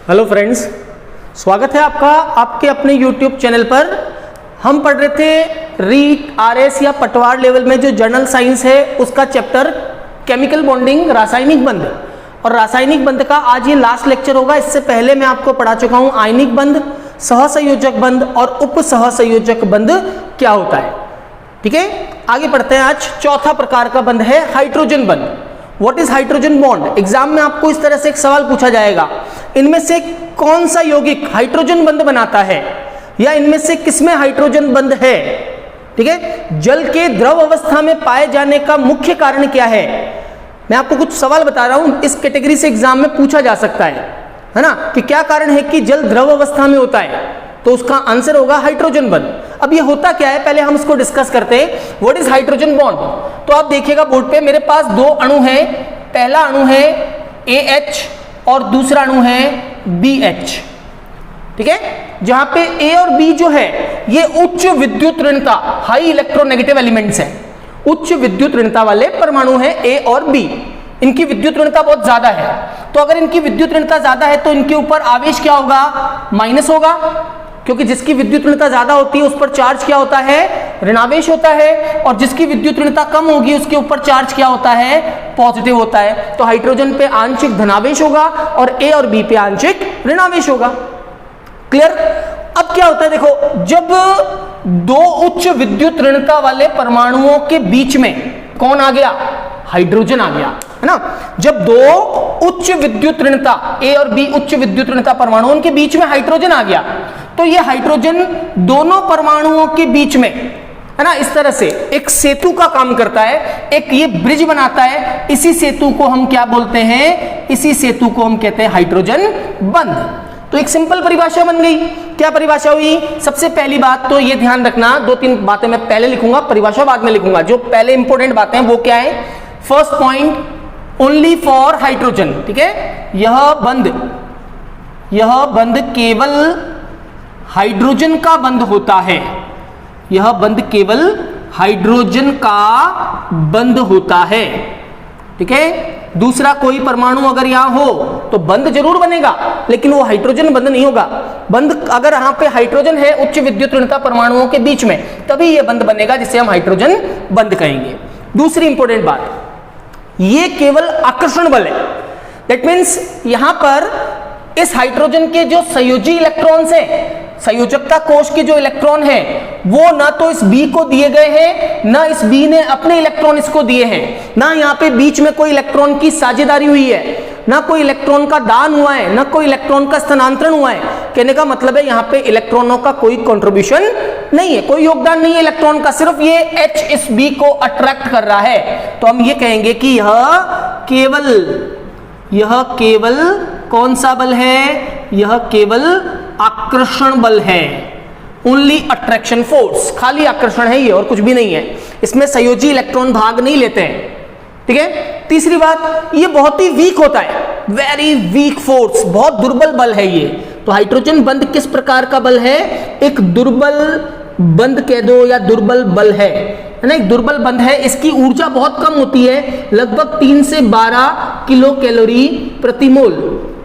Hello friends, स्वागत है आपका आपके अपने YouTube चैनल पर। हम पढ़ रहे थे रीट RS या पटवार लेवल में जो जर्नल साइंस है उसका चैप्टर केमिकल बॉन्डिंग, रासायनिक बंध। और रासायनिक बंध का आज ये लास्ट लेक्चर होगा। इससे पहले मैं आपको पढ़ा चुका हूँ आयनिक बंध, सहसंयोजक बंध और उप सहसंयोजक बंध क्या होता है। ठीक है, आगे बढ़ते हैं। आज चौथा प्रकार का बंध है हाइड्रोजन बंध। What is hydrogen bond? Exam में आपको इस तरह से एक सवाल पूछा जाएगा, इनमें से कौन सा यौगिक हाइड्रोजन बंध बनाता है, या इनमें से किसमें हाइड्रोजन बंध है। ठीक है, जल के द्रव अवस्था में पाए जाने का मुख्य कारण क्या है। मैं आपको कुछ सवाल बता रहा हूं, इस कैटेगरी से एग्जाम में पूछा जा सकता है ना, कि क्या कारण है कि जल द्रव अवस्था में होता है, तो उसका आंसर होगा हाइड्रोजन बंध। अब ये होता क्या है, पहले हम इसको डिस्कस करते हैं। What is hydrogen bond? तो आप देखिएगा बोर्ड पे मेरे पास दो अणु हैं। पहला अणु है AH और दूसरा अणु है BH। ठीक है, जहां पे A और B जो है ये उच्च विद्युत ऋणता, हाई इलेक्ट्रोनेगेटिव एलिमेंट्स हैं। उच्च विद्युत ऋणता वाले परमाणु हैं A और B। इनकी विद्युत ऋणता बहुत ज्यादा है, तो अगर इनकी विद्युत ऋणता ज्यादा है तो इनके ऊपर आवेश क्या होगा? माइनस होगा, क्योंकि जिसकी विद्युत ऋणता ज्यादा होती है उस पर चार्ज क्या होता है? ऋणावेश होता है। और जिसकी विद्युत ऋणता कम होगी उसके ऊपर चार्ज क्या होता है? पॉजिटिव होता है। तो हाइड्रोजन पे आंशिक धनावेश होगा और A और B पे आंशिक ऋणावेश होगा। क्लियर? अब क्या होता है देखो, जब दो उच्च विद्युत ऋणता वाले परमाणुओं के बीच में कौन आ गया? हाइड्रोजन आ गया, है ना। जब दो उच्च विद्युत ऋणता A और B उच्च विद्युत ऋणता परमाणुओं के बीच में हाइड्रोजन आ गया, तो ये हाइड्रोजन दोनों परमाणुओं के बीच में, है ना, इस तरह से एक सेतु का काम करता है, एक ये ब्रिज बनाता है। इसी सेतु को हम क्या बोलते हैं? इसी सेतु को हम कहते हैं हाइड्रोजन बंध। तो एक सिंपल परिभाषा बन गई। क्या परिभाषा हुई? सबसे पहली बात तो ये ध्यान रखना, दो तीन बातें मैं पहले लिखूंगा, परिभाषा बाद में लिखूंगा। जो पहले इंपॉर्टेंट बातें हैं वो क्या है? First point, only for hydrogen. ठीक है, यह बंध केवल हाइड्रोजन का बंध होता है। यह बंध केवल हाइड्रोजन का बंध होता है। ठीक है, दूसरा कोई परमाणु अगर यहां हो तो बंध जरूर बनेगा, लेकिन वो हाइड्रोजन बंध नहीं होगा। बंध अगर यहां पे हाइड्रोजन है उच्च विद्युत ऋणता परमाणुओं के बीच में, तभी यह बंध बनेगा, जिसे हम हाइड्रोजन बंध कहेंगे। दूसरी इंपॉर्टेंट बात, ये केवल आकर्षण बल है। दैट मीन्स यहां पर इस हाइड्रोजन के जो संयोजी इलेक्ट्रॉन्स हैं, संयोजकता कोश के जो इलेक्ट्रॉन हैं, वो ना तो इस B को दिए गए हैं, ना इस B ने अपने इलेक्ट्रॉन इसको दिए हैं, ना यहाँ पे बीच में कोई इलेक्ट्रॉन की साझेदारी हुई है, ना कोई इलेक्ट्रॉन का दान हुआ है, ना कोई इलेक्ट्रॉन का स्थानांतरण हुआ है। कहने का मतलब है यहाँ पे इलेक्ट्रॉनों का कोई कंट्रीब्यूशन नहीं है, कोई योगदान नहीं है इलेक्ट्रॉन का, सिर्फ ये H इस B को अट्रैक्ट कर रहा है। तो हम ये कहेंगे कि यह केवल कौन सा बल है? यह केवल आकर्षण बल है। ओनली अट्रैक्शन फोर्स, खाली आकर्षण है ये, और कुछ भी नहीं है। इसमें संयोजी इलेक्ट्रॉन भाग नहीं लेते हैं। ठीक है, तीसरी बात, ये बहुत ही वीक होता है, वेरी वीक फोर्स, बहुत दुर्बल बल है ये। तो हाइड्रोजन बंध किस प्रकार का बल है? एक दुर्बल बंध कह दो या दुर्बल बल है ना, एक दुर्बल बंध है। इसकी ऊर्जा बहुत कम होती है, लगभग 3 से 12 किलो कैलोरी प्रति मोल।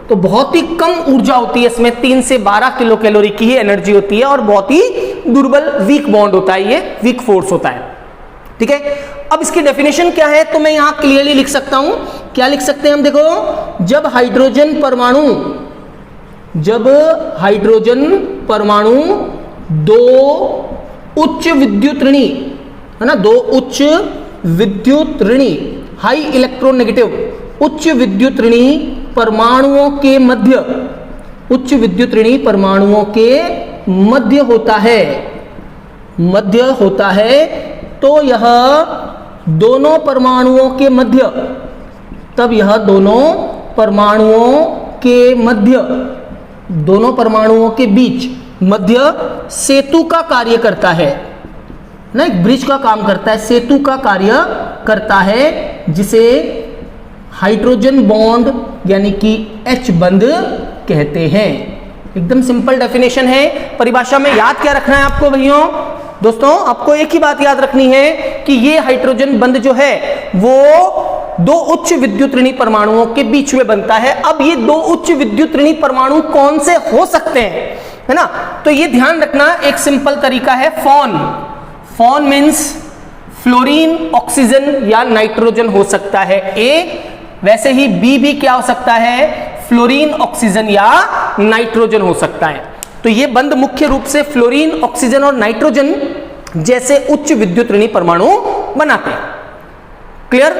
तो बहुत ही कम ऊर्जा होती है इसमें, 3 से 12 किलो कैलोरी की ही एनर्जी होती है, और बहुत ही दुर्बल वीक बॉन्ड होता है, ये वीक फोर्स होता है। ठीक है, अब इसकी डेफिनेशन क्या है तो मैं यहां क्लियरली लिख सकता हूं। क्या लिख सकते हैं हम? देखो, जब हाइड्रोजन परमाणु दो उच्च विद्युत ऋणी, है ना, दो उच्च विद्युत ऋणी, हाई इलेक्ट्रोनेगेटिव, उच्च विद्युत ऋणी परमाणुओं के मध्य, उच्च विद्युत ऋणी परमाणुओं के मध्य होता है, तो यह दोनों परमाणुओं के मध्य, तब यह दोनों परमाणुओं के मध्य, दोनों परमाणुओं के बीच मध्य सेतु का कार्य करता है ना, एक ब्रिज का काम करता है, सेतु का कार्य करता है, जिसे हाइड्रोजन बॉन्ड यानी कि H बंध कहते हैं। एकदम सिंपल डेफिनेशन है। परिभाषा में याद क्या रखना है आपको भैयों? दोस्तों, आपको एक ही बात याद रखनी है कि ये हाइड्रोजन बंध जो है वो दो उच्च विद्युत ऋणी परमाणुओं के बीच में बनता है। अब ये दो उच्च विद्युत ऋणी परमाणु कौन से हो सकते हैं, है ना, तो ये ध्यान रखना। एक सिंपल तरीका है FON. FON means fluorine, oxygen या नाइट्रोजन हो सकता है ए, वैसे ही बी भी क्या हो सकता है, फ्लोरीन, ऑक्सीजन या नाइट्रोजन हो सकता है। तो ये बंध मुख्य रूप से फ्लोरीन, ऑक्सीजन और नाइट्रोजन जैसे उच्च विद्युत ऋणी परमाणु बनाते हैं। क्लियर?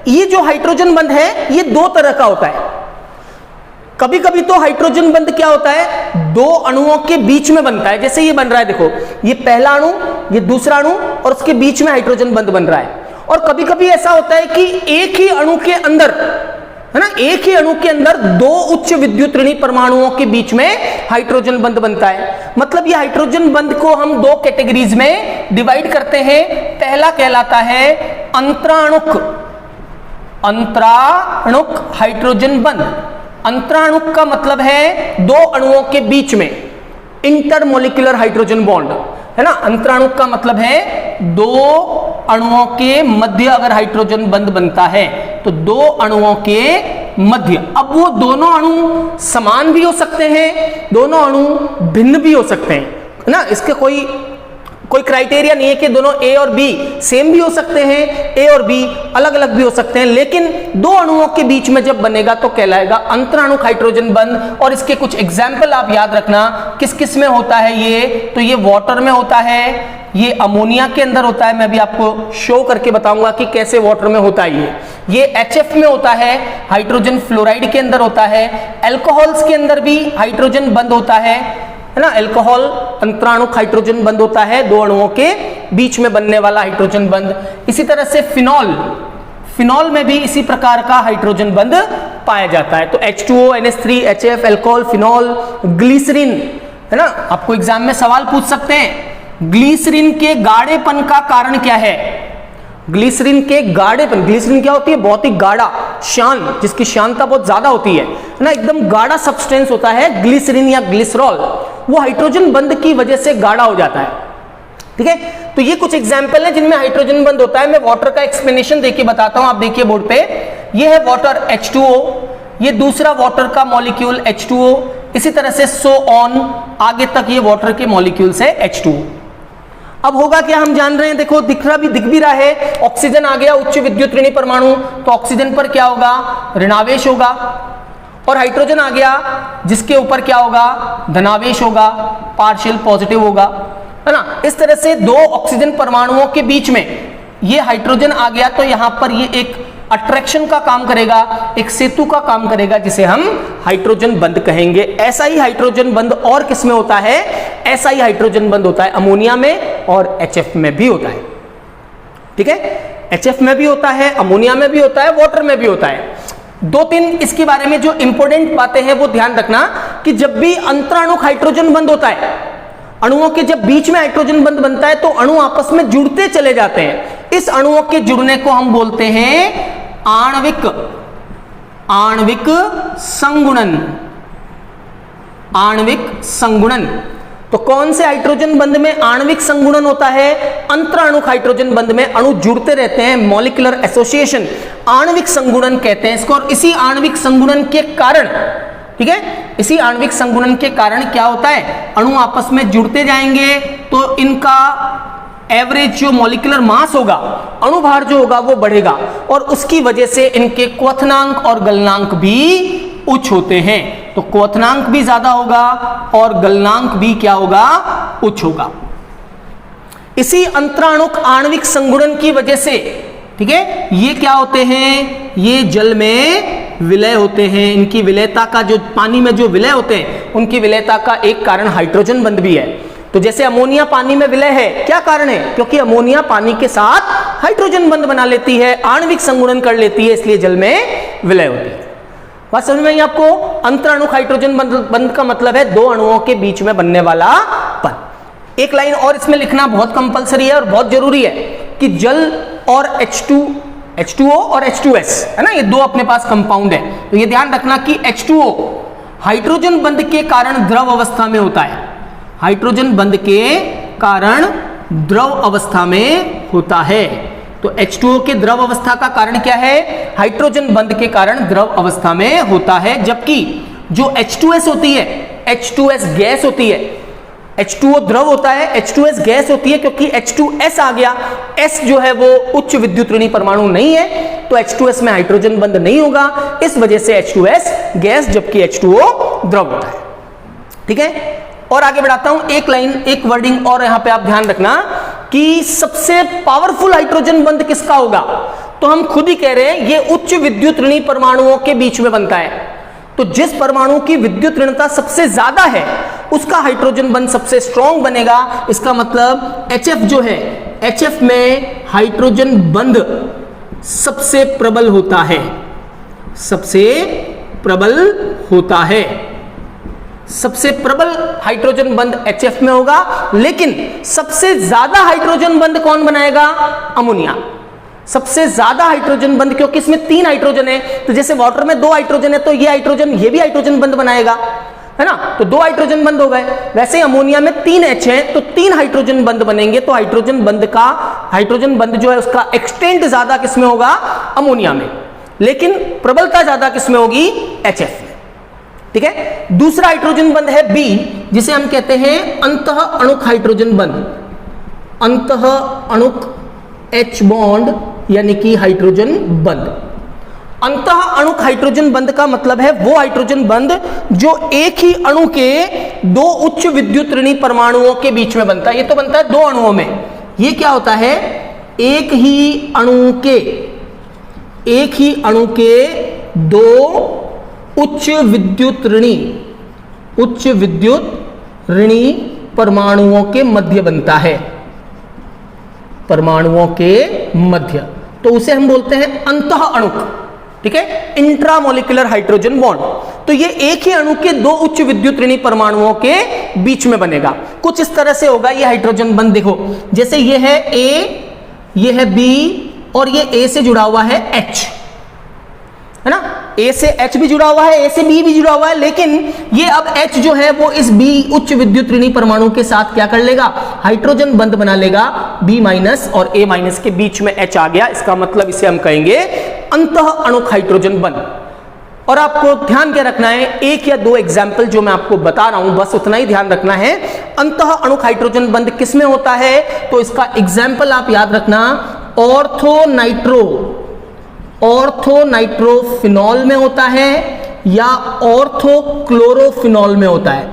ये जो हाइड्रोजन बंध है ये दो तरह का होता है। कभी कभी तो हाइड्रोजन बंध क्या होता है, दो अणुओं के बीच में बनता है, जैसे ये बन रहा है, देखो ये पहला अणु, ये दूसरा अणु और उसके बीच में हाइड्रोजन बंध बन रहा है। और कभी कभी ऐसा होता है कि एक ही अणु के अंदर, है ना, एक ही अणु के अंदर दो उच्च विद्युत ऋणी परमाणुओं के बीच में हाइड्रोजन बंध बनता है। मतलब ये हाइड्रोजन बंध को हम दो कैटेगरीज में डिवाइड करते हैं। पहला कहलाता है अंतराणुक, अंतराणुक हाइड्रोजन बंध। अंतराणुक का मतलब है दो अणुओं के बीच में, इंटरमोलिकुलर हाइड्रोजन बॉन्ड, है ना। अंतराणुक का मतलब है दो अणुओं के मध्य अगर हाइड्रोजन बंध बनता है तो दो अणुओं के मध्य। अब वो दोनों अणु समान भी हो सकते हैं, दोनों अणु भिन्न भी हो सकते हैं, है ना। इसके कोई क्राइटेरिया नहीं है कि दोनों ए और बी सेम भी हो सकते हैं, ए और बी अलग अलग भी हो सकते हैं, लेकिन दो अणुओं के बीच में जब बनेगा तो कहलाएगा अंतराणुक हाइड्रोजन बंध। और इसके कुछ एग्जाम्पल आप याद रखना, किस किस में होता है ये, तो ये वाटर में होता है, ये अमोनिया के अंदर होता है, मैं भी आपको शो करके बताऊंगा कि कैसे वाटर में होता है ये HF में होता है, हाइड्रोजन फ्लोराइड के अंदर होता है, अल्कोहल्स के अंदर भी हाइड्रोजन बंध होता है ना। अल्कोहल अंतराणुक हाइड्रोजन बंध होता है, दो अणुओं के बीच में बनने वाला हाइड्रोजन बंध। इसी तरह से फिनॉल, फिनॉल में भी इसी प्रकार का हाइड्रोजन बंध पाया जाता है। तो H2O, NH3, HF, alcohol, phenol, glycerine, है ना। आपको एग्जाम में सवाल पूछ सकते हैं, ग्लिसरीन के गाढ़ेपन का कारण क्या है। ग्लिसरीन के गाढ़ेपन, ग्लिसरीन क्या होती है, बहुत ही गाढ़ा, शान, जिसकी शानता बहुत ज्यादा होती है ना, एकदम गाढ़ा सब्सटेंस होता है ग्लिसरीन या ग्लिसरॉल। वो हाइड्रोजन बंध की वजह से गाढ़ा हो जाता है, ठीक है। तो ये कुछ एग्जाम्पल है जिनमें हाइड्रोजन बंध होता है। मैं वाटर का एक्सप्लेनेशन देके बताता हूं, आप देखिए बोर्ड पे, ये है वाटर H2O, ये दूसरा वाटर का मॉलिक्यूल H2O, इसी तरह से सो ऑन आगे तक ये वाटर के मॉलिक्यूल्स है H2O। अब होगा क्या, हम जान रहे हैं, देखो दिख भी रहा है, ऑक्सीजन आ गया उच्च विद्युत ऋणी परमाणु, तो ऑक्सीजन पर क्या होगा, ऋणावेश होगा, और हाइड्रोजन आ गया जिसके ऊपर क्या होगा, धनावेश होगा, पार्शियल पॉजिटिव होगा, है ना। इस तरह से दो ऑक्सीजन परमाणुओं के बीच में ये हाइड्रोजन आ गया तो यहां पर ये एक अट्रैक्शन का काम करेगा, एक सेतु का काम करेगा, जिसे हम हाइड्रोजन बंध कहेंगे। ऐसा ही हाइड्रोजन बंध और किस में होता है, ऐसा ही हाइड्रोजन बंध होता है अमोनिया में और HF में भी होता है, ठीक है। HF में भी होता है, अमोनिया में भी होता है, वाटर में भी होता है। दो तीन इसके बारे में जो इंपॉर्टेंट बातें हैं वो ध्यान रखना कि जब भी अंतराणुक हाइड्रोजन बंध होता है, अणुओं के जब बीच में हाइड्रोजन बंध बनता है तो अणु आपस में जुड़ते चले जाते हैं। इस अणुओं के जुड़ने को हम बोलते हैं आणविक संगुणन, आणविक संगुणन। तो कौन से हाइड्रोजन बंध में आणविक संगुणन होता है, अंतराणुक हाइड्रोजन बंध में अणु जुड़ते रहते हैं, मॉलिक्यूलर एसोसिएशन, आणविक संगुणन कहते हैं इसको। और इसी आणविक संगुणन के कारण, ठीक है, इसी आणविक संगुणन के कारण क्या होता है, अणु आपस में जुड़ते जाएंगे तो इनका एवरेज जो मॉलिक्यूलर मास होगा, अणु भार जो होगा वो बढ़ेगा, और उसकी वजह से इनके क्वथनांक और गलनांक भी उच्च होते हैं। तो क्वथनांक भी ज्यादा होगा और गलनांक भी क्या होगा, उच्च होगा। इसी अंतराणुक आणविक संगुणन की वजह से, ठीक है, ये क्या होते हैं, ये जल में विलय होते हैं। इनकी विलयता का, जो पानी में जो विलय होते हैं उनकी विलयता का एक कारण हाइड्रोजन बंध भी है। तो जैसे अमोनिया पानी में विलय है, क्या कारण है, क्योंकि अमोनिया पानी के साथ हाइड्रोजन बंध बना लेती है, आणविक संगुणन कर लेती है, इसलिए जल में विलय होती है। बात समझ में आई आपको। अंतराणुक हाइड्रोजन बंध का मतलब है दो अणुओं के बीच में बनने वाला बंध। एक लाइन और इसमें लिखना बहुत कंपलसरी है और बहुत जरूरी है कि जल और H2O और H2S, है ना, ये दो अपने पास कंपाउंड है, तो ये ध्यान रखना कि H2O हाइड्रोजन बंध के कारण द्रव अवस्था में होता है, हाइड्रोजन बंध के कारण द्रव अवस्था में होता है। तो H2O के द्रव अवस्था का कारण क्या है? हाइड्रोजन बंध के कारण द्रव अवस्था में होता है, जबकि जो H2S होती है, H2S गैस होती है, H2O द्रव होता है, H2S गैस होती है, क्योंकि H2S आ गया, S जो है वो उच्च विद्युत ऋणी परमाणु नहीं है, तो H2S में हाइड्रोजन बंध नहीं होगा, इस वजह से H2S गैस जबकि H2O द्रव होता है। ठीक है, और आगे बढ़ाता हूं, एक लाइन एक वर्डिंग और यहां पे आप ध्यान रखना कि सबसे पावरफुल हाइड्रोजन बंध किसका होगा? तो हम खुद ही कह रहे हैं ये उच्च विद्युत ऋणी परमाणुओं के बीच में बनता है, तो जिस परमाणु की विद्युत ऋणता सबसे ज्यादा है उसका हाइड्रोजन बंध सबसे स्ट्रॉन्ग बनेगा। इसका मतलब HF जो है, HF में हाइड्रोजन बंध सबसे प्रबल होता है, सबसे प्रबल होता है, सबसे प्रबल हाइड्रोजन बंध HF में होगा। लेकिन सबसे ज्यादा हाइड्रोजन बंध कौन बनाएगा? अमोनिया। सबसे ज्यादा हाइड्रोजन बंध, क्योंकि इसमें 3 हाइड्रोजन है, तो जैसे वाटर में 2 हाइड्रोजन है तो ये हाइड्रोजन, ये भी हाइड्रोजन बंध बनाएगा, है ना, तो 2 हाइड्रोजन बंध हो गए। वैसे ही अमोनिया में 3 H है तो 3 हाइड्रोजन बंध बनेंगे, तो हाइड्रोजन बंध जो है उसका एक्सटेंट ज्यादा किसमें होगा? अमोनिया में, लेकिन प्रबलता ज्यादा किसमें होगी? HF में। ठीक है, दूसरा हाइड्रोजन बंध है B, जिसे हम कहते हैं अंतः अणुक हाइड्रोजन बंध, अंतः अणुक H बॉन्ड यानी कि हाइड्रोजन बंध। अंतः अणुक हाइड्रोजन बंध का मतलब है वो हाइड्रोजन बंध जो एक ही अणु के 2 उच्च विद्युत ऋणी परमाणुओं के बीच में बनता है। ये तो बनता है 2 अणुओं में, ये क्या होता है? एक ही अणु के 2 उच्च विद्युत ऋणी परमाणुओं के मध्य बनता है, परमाणुओं के मध्य, तो उसे हम बोलते हैं अंतः अणुक। ठीक है, इंट्रामोलिकुलर हाइड्रोजन बॉन्ड। तो ये एक ही अणु के 2 उच्च विद्युत ऋणी परमाणुओं के बीच में बनेगा। कुछ इस तरह से होगा ये हाइड्रोजन बंध। देखो, जैसे ये है A, ये है B और ये A से जुड़ा हुआ है H, है ना, A से H भी जुड़ा हुआ है, A से B भी जुड़ा हुआ है, लेकिन ये अब H जो है वो इस B उच्च विद्युत ऋणी परमाणु के साथ क्या कर लेगा? हाइड्रोजन बंध बना लेगा। B माइनस और A माइनस के बीच में H आ गया, इसका मतलब इसे हम कहेंगे अंतः अणुक हाइड्रोजन बंध। और आपको ध्यान क्या रखना है, 1 या 2 एग्जाम्पल जो मैं आपको बता रहा हूं, बस उतना ही ध्यान रखना है। अंतः अणुक हाइड्रोजन बंध किसमें होता है? तो इसका एग्जाम्पल आप याद रखना, ऑर्थोनाइट्रोफिनॉल में होता है या ऑर्थोक्लोरोफिनॉल में होता है।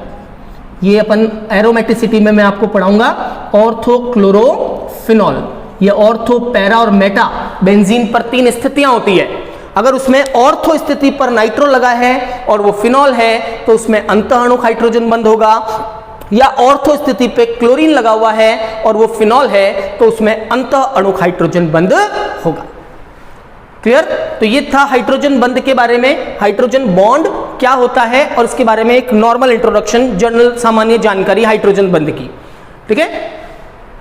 ये अपन एरोमेटिसिटी में मैं आपको पढ़ाऊंगा। ऑर्थोक्लोरोफिनॉल, ये ऑर्थो, पैरा और मेटा, बेंजीन पर 3 स्थितियां होती है। अगर उसमें ऑर्थो स्थिति पर नाइट्रो लगा है और वो फिनॉल है तो उसमें अंतः अणुक हाइड्रोजन बंध होगा, या ऑर्थो स्थिति पे क्लोरीन लगा हुआ है और वो फिनॉल है तो उसमें अंतः अणुक हाइड्रोजन बंध होगा। क्लियर? तो ये था हाइड्रोजन बंध के बारे में, हाइड्रोजन बॉन्ड क्या होता है और इसके बारे में एक नॉर्मल इंट्रोडक्शन, जनरल सामान्य जानकारी हाइड्रोजन बंध की। ठीक है,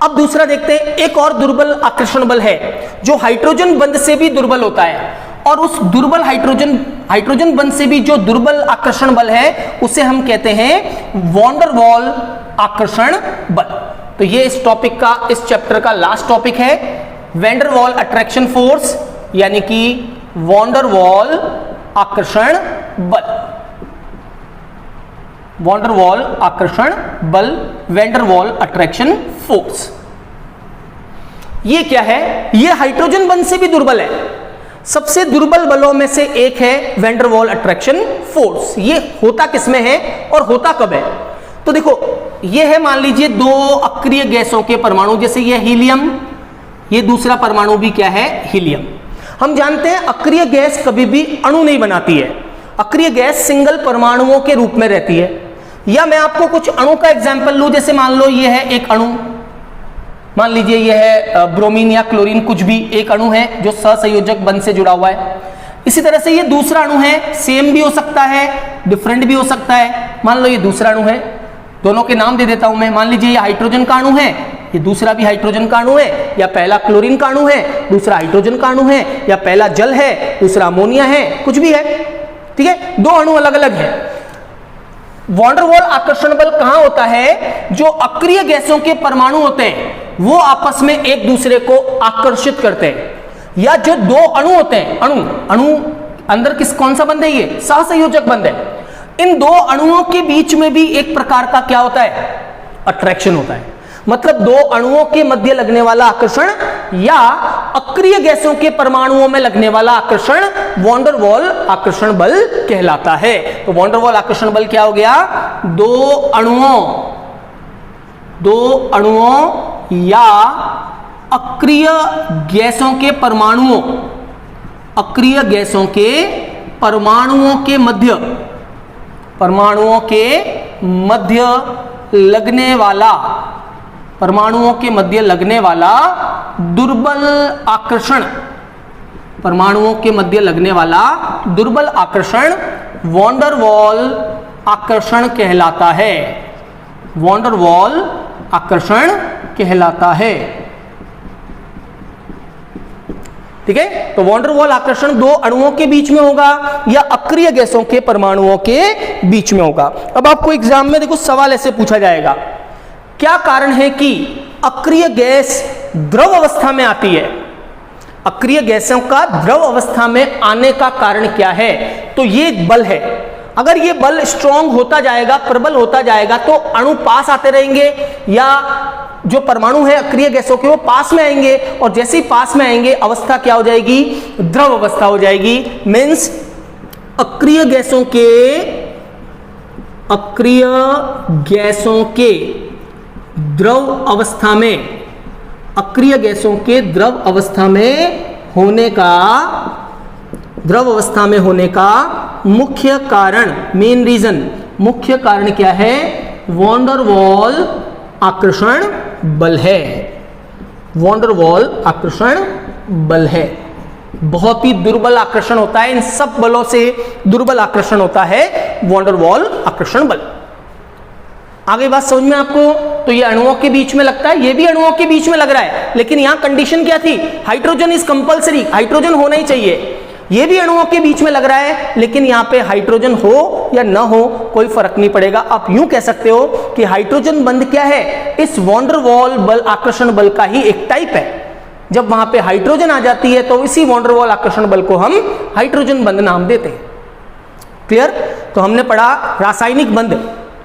अब दूसरा देखते हैं। एक और दुर्बल आकर्षण बल है जो हाइड्रोजन बंध से भी दुर्बल होता है, और उस दुर्बल हाइड्रोजन बंध से भी जो दुर्बल आकर्षण बल है उसे हम कहते हैं वॉन डर वाल आकर्षण बल। तो ये इस टॉपिक का, इस चैप्टर का लास्ट टॉपिक है, वैन डर वाल अट्रैक्शन फोर्स, यानी कि वॉन डर वाल आकर्षण बल, वॉन डर वाल आकर्षण बल, वैन डर वाल अट्रैक्शन फोर्स। ये क्या है? ये हाइड्रोजन बंध से भी दुर्बल है। सबसे दुर्बल बलों में से एक है वैन डर वाल अट्रैक्शन फोर्स। ये होता किसमें है और होता कब है? तो देखो, ये है मान लीजिए 2 अक्रिय गैसों के परमाणु, जैसे ये हीलियम, ये दूसरा परमाणु भी क्या है? हीलियम। हम जानते हैं अक्रिय गैस कभी भी अणु नहीं बनाती है, अक्रिय गैस सिंगल परमाणुओं के रूप में रहती है। या मैं आपको कुछ अणु का एग्जाम्पल लूं, जैसे मान लो ये है एक अणु, मान लीजिए ये है ब्रोमीन या क्लोरीन, कुछ भी एक अणु है जो सहसंयोजक बंध से जुड़ा हुआ है। इसी तरह से ये दूसरा अणु है, सेम भी हो सकता है, डिफरेंट भी हो सकता है। मान लो ये दूसरा अणु है, दोनों के नाम दे देता हूं मैं। मान लीजिए ये हाइड्रोजन का अणु है, ये दूसरा भी हाइड्रोजन का अणु है, या पहला क्लोरीन का अणु है, दूसरा हाइड्रोजन का अणु है, या पहला जल है, दूसरा अमोनिया है, कुछ भी है। ठीक है, 2 अणु अलग अलग है। वॉन डर वाल आकर्षण बल कहां होता है? जो अक्रिय गैसों के परमाणु होते हैं वो आपस में एक दूसरे को आकर्षित करते हैं, या जो दो अणु होते हैं, अणु अंदर कौन सा बंध है, ये सहसंयोजक बंध है। इन दो अणुओं के बीच में भी एक प्रकार का क्या होता है, अट्रैक्शन होता है। मतलब दो अणुओं के मध्य लगने वाला आकर्षण या अक्रिय गैसों के परमाणुओं में लगने वाला आकर्षण वॉन डेर वाल आकर्षण बल कहलाता है। तो वॉन डेर वाल आकर्षण बल क्या हो गया, दो अणुओं या अक्रिय गैसों के परमाणुओं के मध्य लगने वाला दुर्बल आकर्षण वॉन डेर वाल आकर्षण कहलाता है। वॉन डेर वाल आकर्षण कहलाता है। ठीक है, तो वॉन डेर वाल आकर्षण दो अणुओं के बीच में होगा या अक्रिय गैसों के परमाणुओं के बीच में होगा। अब आपको एग्जाम में देखो सवाल ऐसे पूछा जाएगा, क्या कारण है कि अक्रिय गैस द्रव अवस्था में आती है? अक्रिय गैसों का द्रव अवस्था में आने का कारण क्या है? तो ये बल है। अगर ये बल स्ट्रांग होता जाएगा, प्रबल होता जाएगा, तो अणु पास आते रहेंगे या जो परमाणु है अक्रिय गैसों के वो पास में आएंगे, और जैसे ही पास में आएंगे अवस्था क्या हो जाएगी, द्रव अवस्था हो जाएगी। मीन्स अक्रिय गैसों के द्रव अवस्था में होने का मुख्य कारण, मेन रीजन, मुख्य कारण क्या है, वॉन डेर वाल आकर्षण बल है। वॉन डेर वाल आकर्षण बल है। बहुत ही दुर्बल आकर्षण होता है, इन सब बलों से दुर्बल आकर्षण होता है वॉन डेर वाल आकर्षण बल। आगे बात समझ में आपको? तो ये अणुओं के बीच में लगता है, ये भी अणुओं के बीच में लग रहा है, लेकिन यहां कंडीशन क्या थी, हाइड्रोजन इज कंपलसरी, हाइड्रोजन होना ही चाहिए। ये भी अणुओं के बीच में लग रहा है, लेकिन यहां पे हाइड्रोजन हो या ना हो कोई फर्क नहीं पड़ेगा। आप यूं कह सकते हो कि हाइड्रोजन बंध क्या है, इस वॉन डेर वाल बल आकर्षण बल का ही एक टाइप है। जब वहां पे हाइड्रोजन आ जाती है तो इसी वॉन डेर वाल आकर्षण बल को हम हाइड्रोजन बंध नाम देते हैं। क्लियर? तो हमने पढ़ा रासायनिक बंध,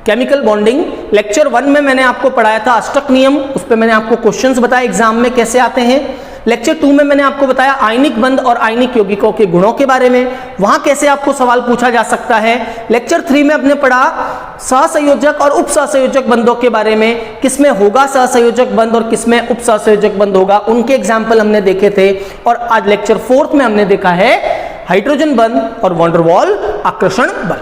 केमिकल बॉन्डिंग। लेक्चर 1 में मैंने आपको पढ़ाया था अष्टक नियम, उस पर मैंने आपको क्वेश्चंस बताए एग्जाम में कैसे आते हैं। लेक्चर 2 में मैंने आपको बताया आयनिक बंध और आयनिक यौगिकों के गुणों के बारे में, वहां कैसे आपको सवाल पूछा जा सकता है। लेक्चर 3 में हमने पढ़ा सहसंयोजक और उपसहसंयोजक बंधों के बारे में, किसमें होगा सहसंयोजक बंध और किसमें उपसहसंयोजक बंध होगा, उनके एग्जाम्पल हमने देखे थे। और आज लेक्चर 4 में हमने देखा है हाइड्रोजन बंध और वॉन डेर वाल आकर्षण बल।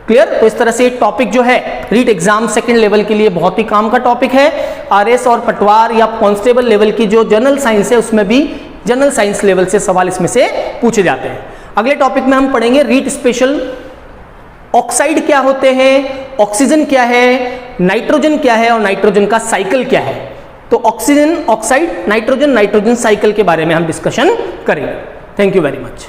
क्लियर? तो इस तरह से टॉपिक जो है रीट एग्जाम सेकंड लेवल के लिए बहुत ही काम का टॉपिक है। आरएस और पटवार या कांस्टेबल लेवल की जो जनरल साइंस है उसमें भी जनरल साइंस लेवल से सवाल इसमें से पूछे जाते हैं। अगले टॉपिक में हम पढ़ेंगे रीट स्पेशल। ऑक्साइड क्या होते हैं, ऑक्सीजन क्या है, नाइट्रोजन क्या है और नाइट्रोजन का साइकिल क्या है। तो oxygen, oxide, nitrogen, nitrogen cycle के बारे में हम डिस्कशन करेंगे। Thank you very much.